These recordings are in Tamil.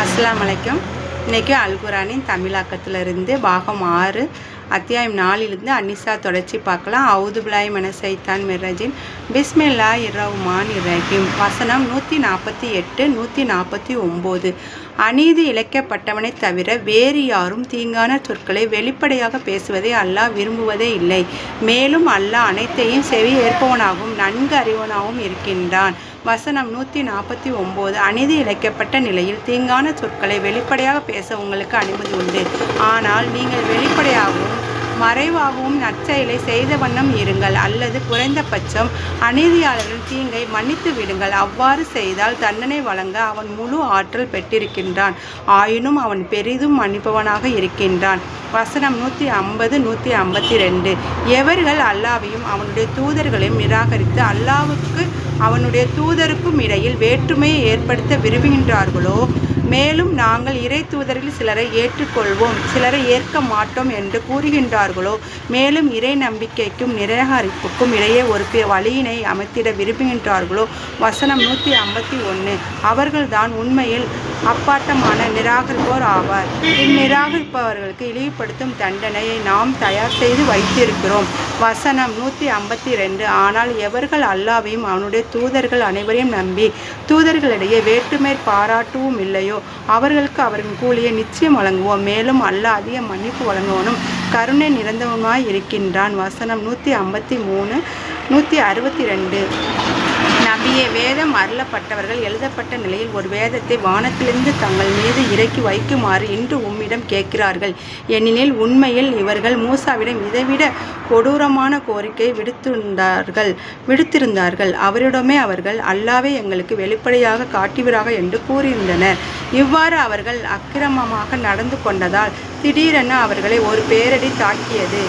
அஸ்ஸலாமு அலைக்கும். இன்றைக்கி அல்குரானின் தமிழாக்கத்திலிருந்து பாகம் 6 அத்தியாயம் 4 அன்னிசா தொடர்ச்சி பார்க்கலாம். அவுது பில்லாஹி மினஷ் ஷைத்தானிர் ரஜீம். பிஸ்மில்லாஹிர் ரஹ்மானிர் ரஹீம். வசனம் 148 149. அநீதி இழைக்கப்பட்டவனை தவிர வேறு யாரும் தீங்கான சொற்களை வெளிப்படையாக பேசுவதை அல்லாஹ் விரும்புவதே இல்லை. மேலும் அல்லாஹ் அனைத்தையும் செவி ஏற்பவனாகவும் நன்கு அறிவனாகவும் இருக்கின்றான். வசனம் 149. அநீதி இழைக்கப்பட்ட நிலையில் தீங்கான சொற்களை வெளிப்படையாக பேச உங்களுக்கு அனுமதி உண்டு. ஆனால் நீங்கள் வெளிப்படையாகவும் மறைவாகவும் நற்செயலை செய்த வண்ணம் இருங்கள், அல்லது குறைந்தபட்சம் அநீதியாளர்களின் தீங்கை மன்னித்து விடுங்கள். அவ்வாறு செய்தால் தண்டனை வழங்க அவன் முழு ஆற்றல் பெற்றிருக்கின்றான். ஆயினும் அவன் பெரிதும் மன்னிப்பவனாக இருக்கின்றான். வசனம் 150 152. எவர்கள் அல்லாஹ்வையும் அவனுடைய தூதர்களையும் நிராகரித்து அல்லாஹ்வுக்கு அவனுடைய தூதருக்கும் இடையில் வேற்றுமையை ஏற்படுத்த விரும்புகின்றார்களோ, மேலும் நாங்கள் இறை தூதரில் சிலரை ஏற்றுக்கொள்வோம், சிலரை ஏற்க மாட்டோம் என்று கூறுகின்றார்களோ, மேலும் இறை நம்பிக்கைக்கும் நிராகரிப்புக்கும் இடையே ஒரு வழியினை அமைத்திட விரும்புகின்றார்களோ, வசனம் 151. அவர்கள்தான் உண்மையில் அப்பாட்டமான நிராகரிப்போர் ஆவார். இந்நிராகரிப்பவர்களுக்கு இழிவுபடுத்தும் தண்டனையை நாம் தயார் செய்து வைத்திருக்கிறோம். வசனம் 152. ஆனால் எவர்கள் அல்லாஹ்வையும் அவனுடைய தூதர்கள் அனைவரையும் நம்பி தூதர்களிடையே வேற்றுமை பாராட்டவும் இல்லையோ, அவர்களுக்கு அவரின் கூலியை நிச்சயம் வழங்குவோம். மேலும் அல்லாஹ் அதிக மன்னிப்பு வழங்குவனும் கருணை நிறைந்தவனுமாய் இருக்கின்றான். வசனம் 153 162. நபியே, வேதம் அருளப்பட்டவர்கள் எழுதப்பட்ட நிலையில் ஒரு வேதத்தை வானத்திலிருந்து தங்கள் மீது இறக்கி வைக்குமாறு இன்று உம்மிடம் கேட்கிறார்கள். ஏனெனில் உண்மையில் இவர்கள் மூசாவிடம் இதைவிட கொடூரமான கோரிக்கை விடுத்திருந்தார்கள். அவரிடமே அவர்கள் அல்லாஹ்வே எங்களுக்கு வெளிப்படையாக காட்டுவீராக என்று கூறியிருந்தனர். இவ்வாறு அவர்கள் அக்கிரமமாக நடந்து கொண்டதால் திடீரென அவர்களை ஒரு பேரிடி தாக்கியது.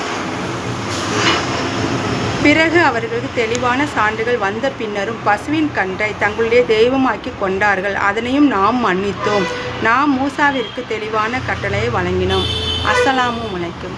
பிறகு அவர்களுக்கு தெளிவான சான்றுகள் வந்த பின்னரும் பசுவின் கன்றை தங்களுடைய தெய்வமாக்கி கொண்டார்கள். அதனையும் நாம் மன்னித்தோம். நாம் மூசாவிற்கு தெளிவான கட்டளையை வழங்கினோம். அஸ்ஸலாமு அலைக்கும்.